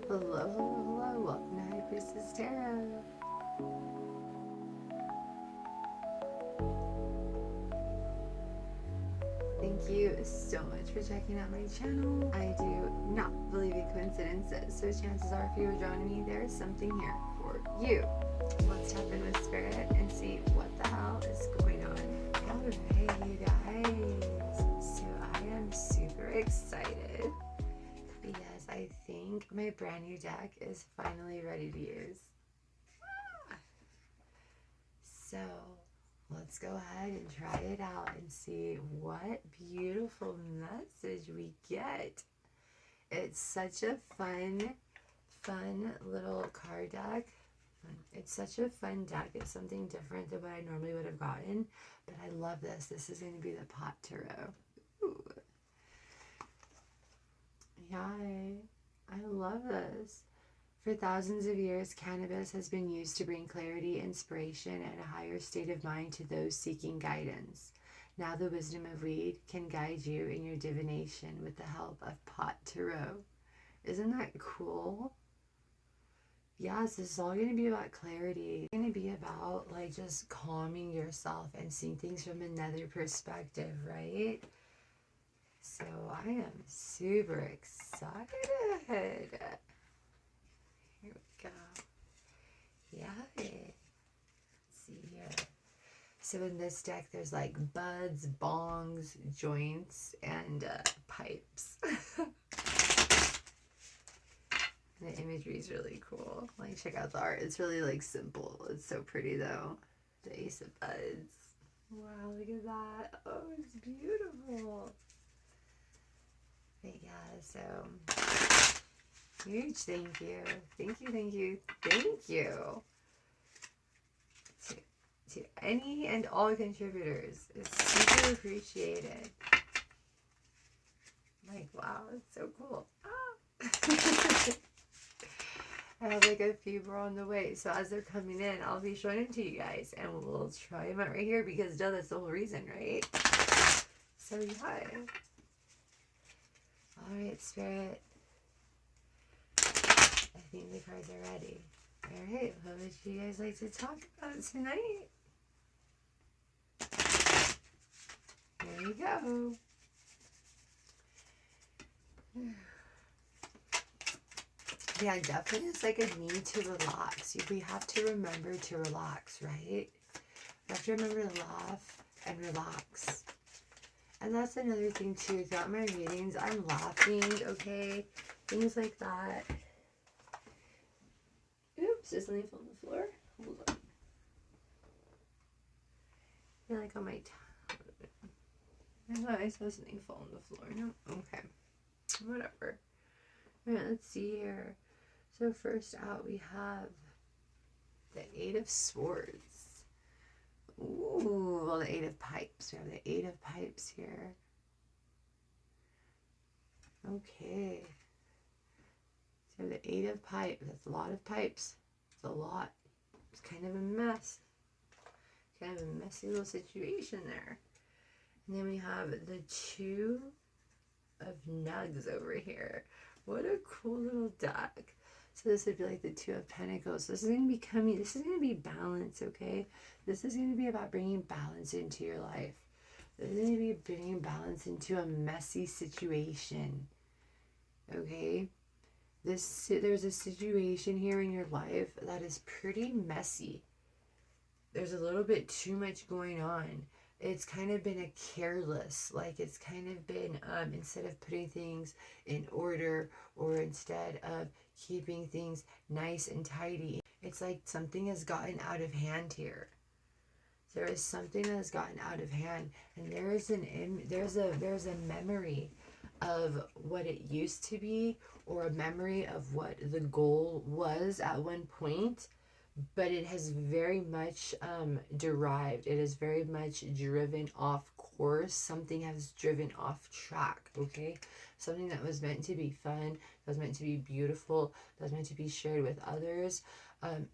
Hello, hello, hello. Welcome to High Priestess Tarot. Thank you so much for checking out my channel. I do not believe in coincidences, so chances are if you were joining me, there is something here for you. Let's tap in with Spirit and see what the hell is going on. Alright, you guys. So I am super excited because I think my brand new deck is finally ready to use. So let's go ahead and try it out and see what beautiful message we get. It's such a fun little card deck. It's such a fun deck. It's something different than what I normally would have gotten, but I love this. This is going to be the Pot Tarot. Ooh. Yeah, I love this. For thousands of years, cannabis has been used to bring clarity, inspiration, and a higher state of mind to those seeking guidance. Now the wisdom of weed can guide you in your divination with the help of Pot Tarot. Isn't that cool? Yes, this is all going to be about clarity. It's going to be about like just calming yourself and seeing things from another perspective, right? So I am super excited. Here we go. Yeah. Let's see here. So in this deck, there's like buds, bongs, joints, and pipes. The imagery is really cool. Like, check out the art. It's really like simple. It's so pretty though. The Ace of Buds. Wow, look at that. Oh, it's beautiful. But yeah, so huge thank you. Thank you, thank you, thank you to any and all contributors. It's super appreciated. Like, wow, it's so cool. Ah. I have like a few more on the way, so as they're coming in, I'll be showing them to you guys, and we'll try them out right here because duh, that's the whole reason, right? So yeah. All right, Spirit. I think the cards are ready. All right, what would you guys like to talk about tonight? Here we go. Yeah, definitely it's like a need to relax. We have to remember to relax, right? We have to remember to laugh and relax. And that's another thing too. Throughout my readings, I'm laughing, okay? Things like that. Oops, is something on the floor? Hold on. I feel like on my I thought I saw something fall on the floor. No? Okay. Whatever. Alright, let's see here. So first out we have the Eight of Swords. Ooh, well, the Eight of Pipes. We have the Eight of Pipes here. Okay. So the Eight of Pipes. That's a lot of pipes. It's a lot. It's kind of a mess. Kind of a messy little situation there. And then we have the Two of Nugs over here. What a cool little deck. So this would be like the Two of Pentacles. This is going to be coming. This is going to be balance, okay? This is going to be about bringing balance into your life. This is going to be bringing balance into a messy situation, okay? There's a situation here in your life that is pretty messy. There's a little bit too much going on. It's kind of been a careless, like it's kind of been, instead of putting things in order or instead of keeping things nice and tidy, it's like something has gotten out of hand here. There is something that has gotten out of hand, and there's a memory of what it used to be, or a memory of what the goal was at one point, but it has very much derived. It is very much driven off course. Something has driven off track, okay? Something that was meant to be fun, that was meant to be beautiful, that was meant to be shared with others,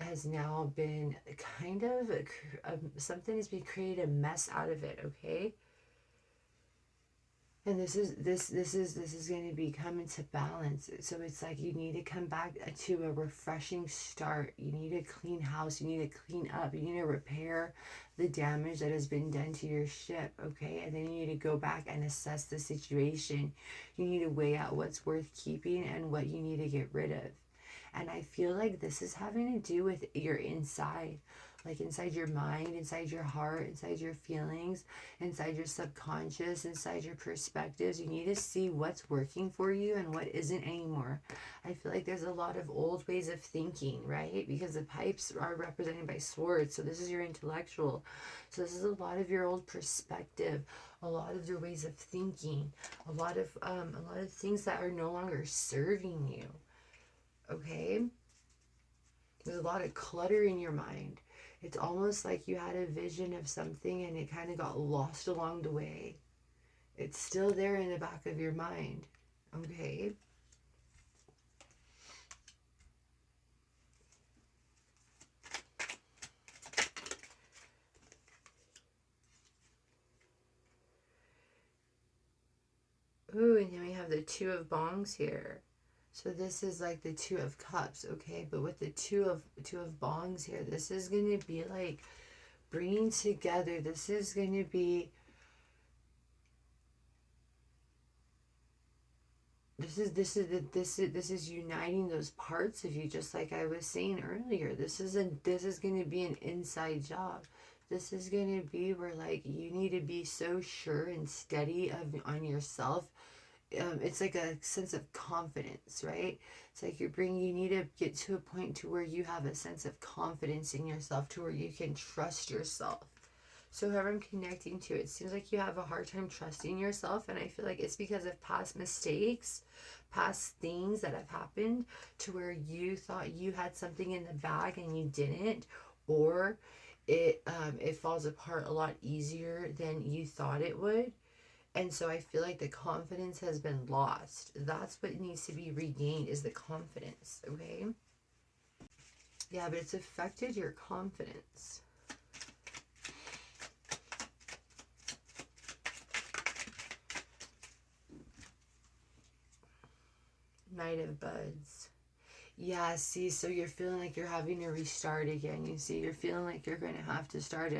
has now been kind of, something has been created a mess out of it, okay? And this is going to be coming to balance. So it's like you need to come back to a refreshing start. You need a clean house. You need to clean up. You need to repair the damage that has been done to your ship, okay? And then you need to go back and assess the situation. You need to weigh out what's worth keeping and what you need to get rid of. And I feel like this is having to do with your inside, like inside your mind, inside your heart, inside your feelings, inside your subconscious, inside your perspectives. You need to see what's working for you and what isn't anymore. I feel like there's a lot of old ways of thinking, right? Because the pipes are represented by swords. So this is your intellectual. So this is a lot of your old perspective, a lot of your ways of thinking, a lot of things that are no longer serving you. Okay? There's a lot of clutter in your mind. It's almost like you had a vision of something and it kind of got lost along the way. It's still there in the back of your mind. Okay? Ooh, and then we have the Two of Bongs here. So this is like the Two of Cups, okay? But with the Two of Bongs here, this is going to be like bringing together. This is going to be this is uniting those parts of you, just like I was saying earlier. This is going to be an inside job. This is going to be where like you need to be so sure and steady on yourself. It's like a sense of confidence, right? It's like you need to get to a point to where you have a sense of confidence in yourself, to where you can trust yourself. So whoever I'm connecting to, it seems like you have a hard time trusting yourself, and I feel like it's because of past mistakes, past things that have happened to where you thought you had something in the bag and you didn't, or it falls apart a lot easier than you thought it would. And so I feel like the confidence has been lost. That's what needs to be regained, is the confidence, okay? Yeah, but it's affected your confidence. Knight of Buds. Yeah, see, so you're feeling like you're having to restart again. You see, you're feeling like you're going to have to start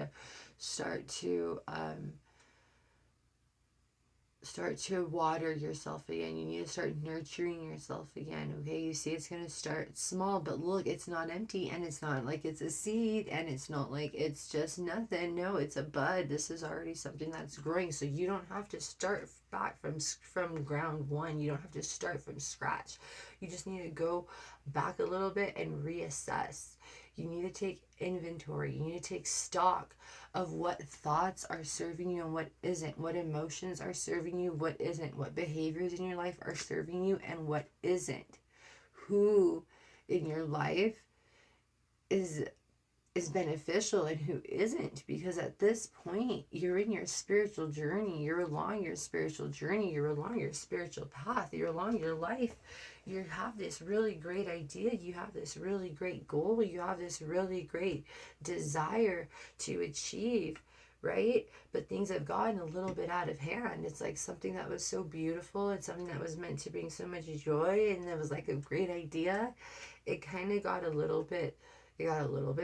to water yourself again. You need to start nurturing yourself again, okay? You see, it's going to start small, but look, it's not empty, and it's not like it's a seed, and it's not like it's just nothing. No, it's a bud. This is already something that's growing, so you don't have to start back from ground one. You don't have to start from scratch. You just need to go back a little bit and reassess. You need to take inventory. You need to take stock of what thoughts are serving you and what isn't, what emotions are serving you, what isn't, what behaviors in your life are serving you and what isn't. Who in your life is beneficial and who isn't, because at this point you're in your spiritual journey, you're along your spiritual journey, you're along your spiritual path, you're along your life. You have this really great idea, you have this really great goal, you have this really great desire to achieve, right? But things have gotten a little bit out of hand. It's like something that was so beautiful and something that was meant to bring so much joy, and it was like a great idea. It kind of got a little bit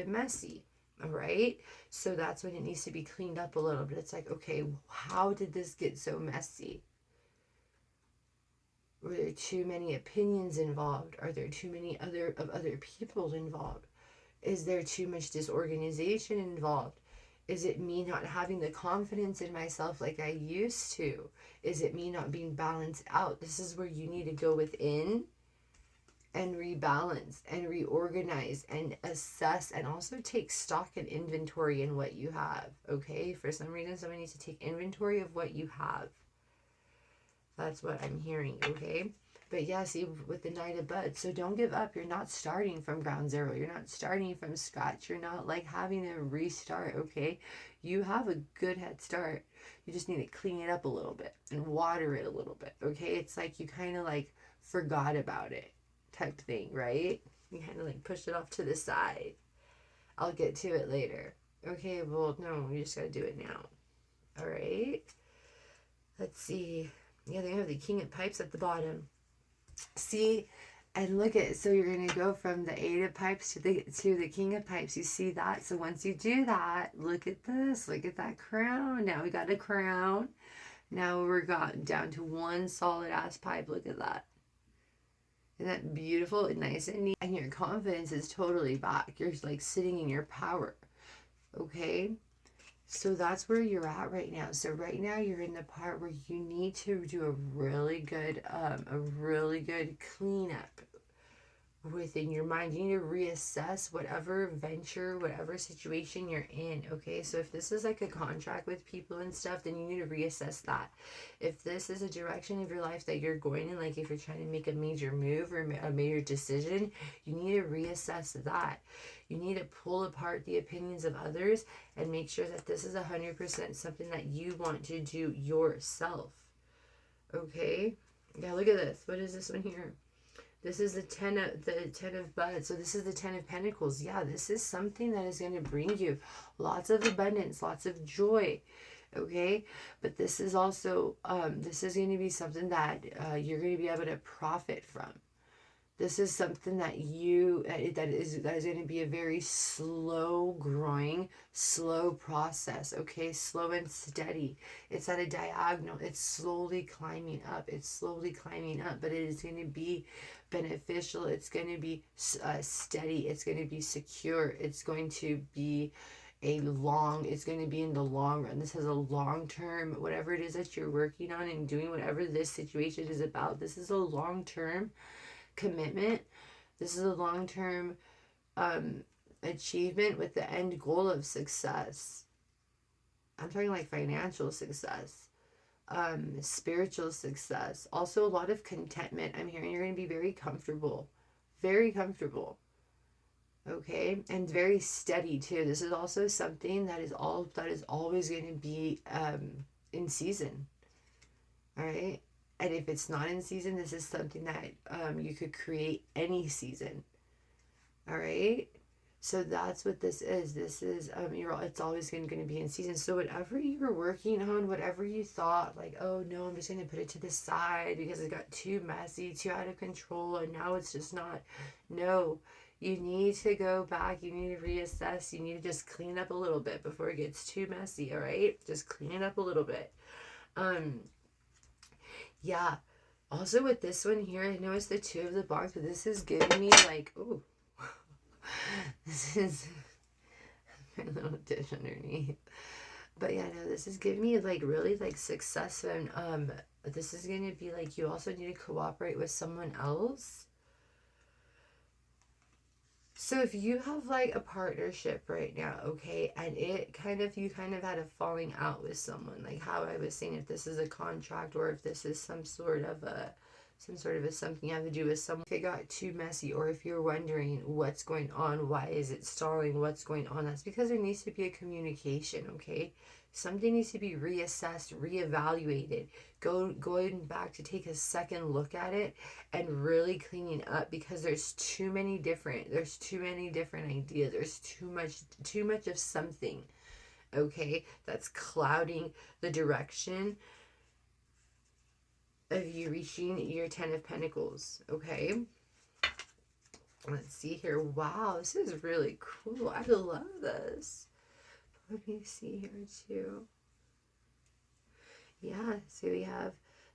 messy, all right? So that's when it needs to be cleaned up a little bit. It's like, okay, how did this get so messy? Were there too many opinions involved? Are there too many other people involved? Is there too much disorganization involved? Is it me not having the confidence in myself like I used to? Is it me not being balanced out? This is where you need to go within and rebalance and reorganize and assess, and also take stock and inventory in what you have, okay? For some reason, somebody needs to take inventory of what you have. That's what I'm hearing, okay? But yeah, see, with the Knight of Buds, so don't give up. You're not starting from ground zero. You're not starting from scratch. You're not like having to restart, okay? You have a good head start. You just need to clean it up a little bit and water it a little bit, okay? It's like you kind of like forgot about it type thing, right? You kind of like push it off to the side. I'll get to it later. Okay, well, no, we just got to do it now. All right. Let's see. Yeah, they have the King of Pipes at the bottom. See, and look at, so you're going to go from the Eight of Pipes to the King of Pipes. You see that? So once you do that, look at this. Look at that crown. Now we got a crown. Now we're got down to one solid ass pipe. Look at that. Isn't that beautiful and nice and neat? And your confidence is totally back. You're like sitting in your power. Okay? So that's where you're at right now. So right now you're in the part where you need to do a really good cleanup within your mind. You need to reassess whatever venture, whatever situation you're in. Okay, so if this is like a contract with people and stuff, then you need to reassess that. If this is a direction of your life that you're going in, like if you're trying to make a major move or a major decision, you need to reassess that. You need to pull apart the opinions of others and make sure that this is 100% something that you want to do yourself. Okay, yeah, look at this. What is this one here? This is the ten of buds. So this is the 10 of pentacles. Yeah, this is something that is going to bring you lots of abundance, lots of joy. Okay, but this is also this is going to be something that you're going to be able to profit from. This is something that that is going to be a very slow growing, slow process. Okay, slow and steady. It's at a diagonal. It's slowly climbing up. It's slowly climbing up, but it is going to be beneficial. It's going to be steady. It's going to be secure. It's going to be it's going to be in the long run. This has a long term, whatever it is that you're working on and doing, whatever this situation is about, this is a long term commitment. This is a long-term achievement with the end goal of success. I'm talking like financial success, spiritual success, also a lot of contentment. I'm hearing you're going to be very comfortable, okay, and very steady too. This is also something that is always going to be in season. All right. And if it's not in season, this is something that you could create any season. All right. So that's what this is. This is it's always going to be in season. So whatever you were working on, whatever you thought, like, oh no, I'm just going to put it to the side because it got too messy, too out of control, and now it's just not. No, you need to go back. You need to reassess. You need to just clean up a little bit before it gets too messy. All right, just clean it up a little bit. Yeah. Also with this one here, I know it's the Two of the Box, but this is giving me like, ooh, this is my little dish underneath. But yeah, no, this is giving me like really like success, and this is gonna be like you also need to cooperate with someone else. So if you have like a partnership right now, okay, and you kind of had a falling out with someone, like how I was saying, if this is a contract or if this is some sort of a something you have to do with someone, if it got too messy, or if you're wondering what's going on, why is it stalling, what's going on, that's because there needs to be a communication, okay? Something needs to be reassessed, reevaluated, going back to take a second look at it and really cleaning up, because there's too many different ideas. There's too much of something, okay, that's clouding the direction of you reaching your 10 of Pentacles, okay? Let's see here. Wow, this is really cool. I love this. Let me see here too. Yeah, so we have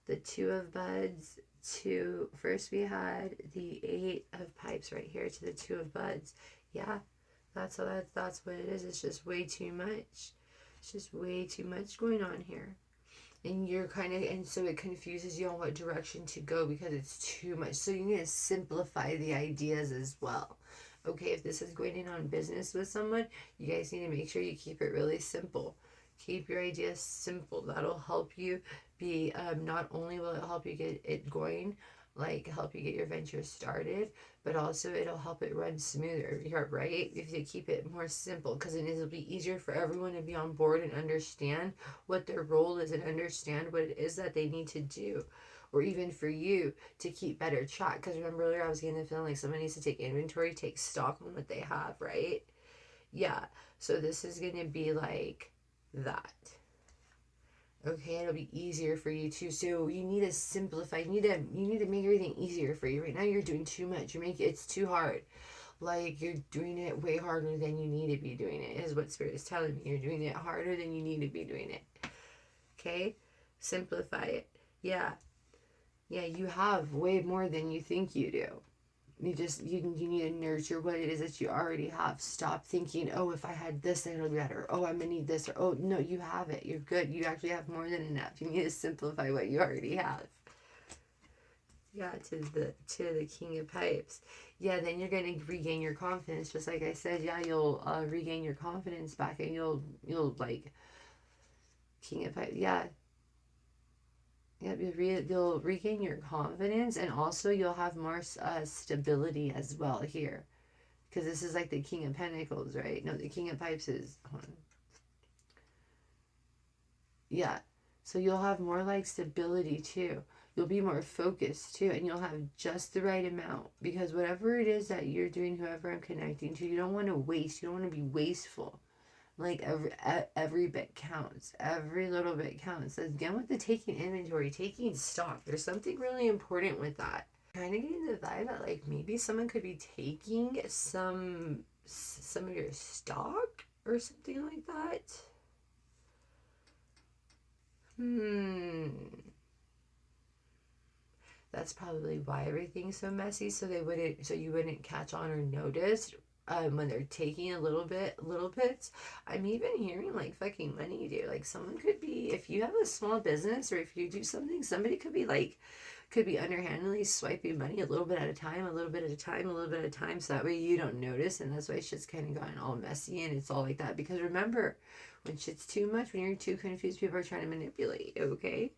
the Two of Buds to, first we had the Eight of Pipes right here to the Two of Buds. Yeah, that's what it is. It's just way too much. It's just way too much going on here. And you're and so it confuses you on what direction to go because it's too much. So you need to simplify the ideas as well. Okay, if this is going in on business with someone, you guys need to make sure you keep it really simple. Keep your ideas simple. That'll help you be, not only will it help you get it going, like help you get your venture started, but also it'll help it run smoother, right? If you keep it more simple, because it'll be easier for everyone to be on board and understand what their role is and understand what it is that they need to do, or even for you to keep better track. Because remember earlier I was getting the feeling like someone needs to take inventory, take stock on what they have, right? Yeah, so this is going to be like that. Okay, it'll be easier for you too. So you need to simplify. You need to make everything easier for you. Right now you're doing too much. It's too hard. Like you're doing it way harder than you need to be doing it, is what Spirit is telling me. You're doing it harder than you need to be doing it. Okay? Simplify it. Yeah. Yeah, you have way more than you think you do. You need to nurture what it is that you already have. Stop thinking, oh, if I had this, then it'll be better. Oh, I'm gonna need this. Or, oh, no, you have it. You're good. You actually have more than enough. You need to simplify what you already have. Yeah, to the King of Pipes. Yeah, then you're gonna regain your confidence. Just like I said, yeah, you'll regain your confidence back, and you'll like King of Pipes. Yeah. Yeah, you'll regain your confidence, and also you'll have more stability as well here, because this is like the King of Pentacles, right? No, the King of Pipes is, hold on. Yeah, so you'll have more like stability too. You'll be more focused too, and you'll have just the right amount, because whatever it is that you're doing, whoever I'm connecting to, you don't want to waste. You don't want to be wasteful. Like every bit counts. Every little bit counts. Again, with the taking inventory, taking stock, there's something really important with that. Kind of getting the vibe that like maybe someone could be taking some of your stock or something like that. That's probably why everything's so messy, so you wouldn't catch on or notice when they're taking little bits. I'm even hearing like fucking money, dude. Like someone could be, if you have a small business or if you do something, somebody could be underhandedly swiping money a little bit at a time, a little bit at a time, a little bit at a time, so that way you don't notice, and that's why shit's kind of gotten all messy and it's all like that. Because remember, when shit's too much, when you're too confused, people are trying to manipulate you, okay?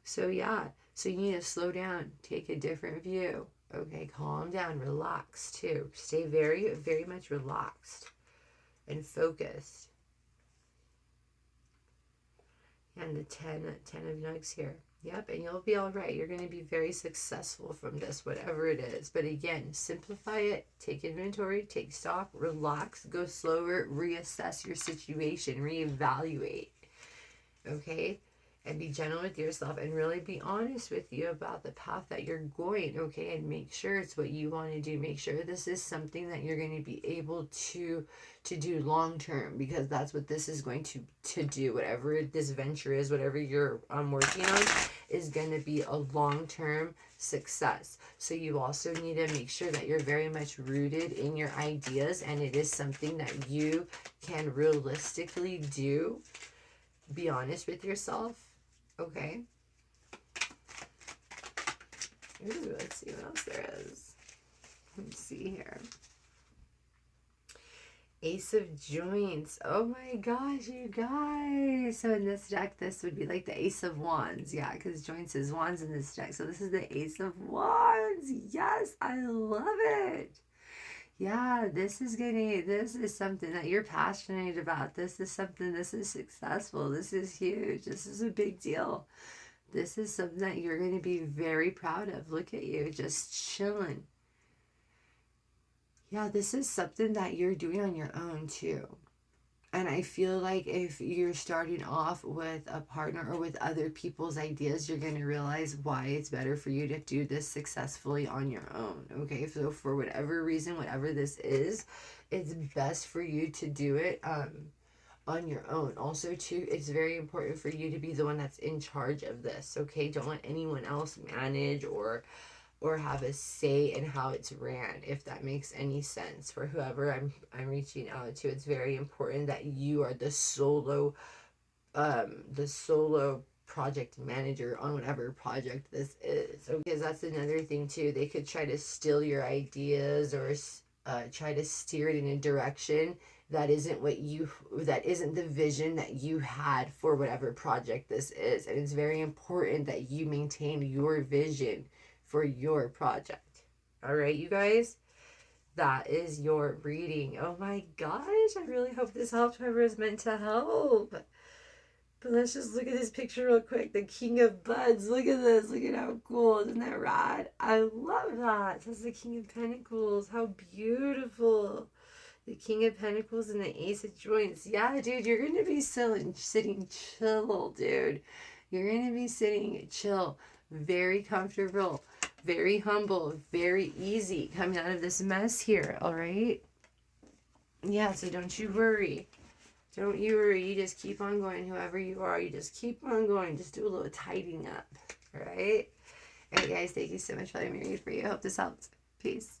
So yeah, so you need to slow down, take a different view. Okay, calm down, relax too. Stay very, very much relaxed and focused. And the 10 of nugs here. Yep, and you'll be all right. You're going to be very successful from this, whatever it is. But again, simplify it, take inventory, take stock, relax, go slower, reassess your situation, reevaluate. Okay? And be gentle with yourself and really be honest with you about the path that you're going, okay? And make sure it's what you want to do. Make sure this is something that you're going to be able to do long term, because that's what this is going to do. Whatever this venture is, whatever you're working on, is going to be a long-term success. So you also need to make sure that you're very much rooted in your ideas, and it is something that you can realistically do. Be honest with yourself. Okay. Ooh, let's see what else there is. Let's see here. Ace of Joints. Oh my gosh, you guys. So in this deck, this would be like the Ace of Wands. Yeah, because Joints is Wands in this deck. So this is the Ace of Wands. Yes, I love it. Yeah, this is something that you're passionate about. This is successful. This is huge. This is a big deal. This is something that you're going to be very proud of. Look at you, just chilling. Yeah, this is something that you're doing on your own too. And I feel like if you're starting off with a partner or with other people's ideas, you're going to realize why it's better for you to do this successfully on your own. Okay, so for whatever reason, whatever this is, it's best for you to do it on your own. Also, too, it's very important for you to be the one that's in charge of this. Okay, don't let anyone else manage or have a say in how it's ran, if that makes any sense. For whoever I'm reaching out to, it's very important that you are the solo project manager on whatever project this is. Because that's another thing too. They could try to steal your ideas or try to steer it in a direction that isn't the vision that you had for whatever project this is. And it's very important that you maintain your vision for your project. All right, you guys, that is your reading. Oh my gosh, I really hope this helped whoever is meant to help. But let's just look at this picture real quick. The King of Buds. Look at this. Look at how cool. Isn't that rad? I love that. That's the King of Pentacles. How beautiful. The King of Pentacles and the Ace of Joints. Yeah, dude, you're going to be sitting chill, dude. You're going to be sitting chill, very comfortable, very humble, very easy coming out of this mess here, all right? Yeah, so don't you worry. Don't you worry. You just keep on going, whoever you are. You just keep on going. Just do a little tidying up, all right? All right, guys, thank you so much for letting me read for you. I hope this helped. Peace.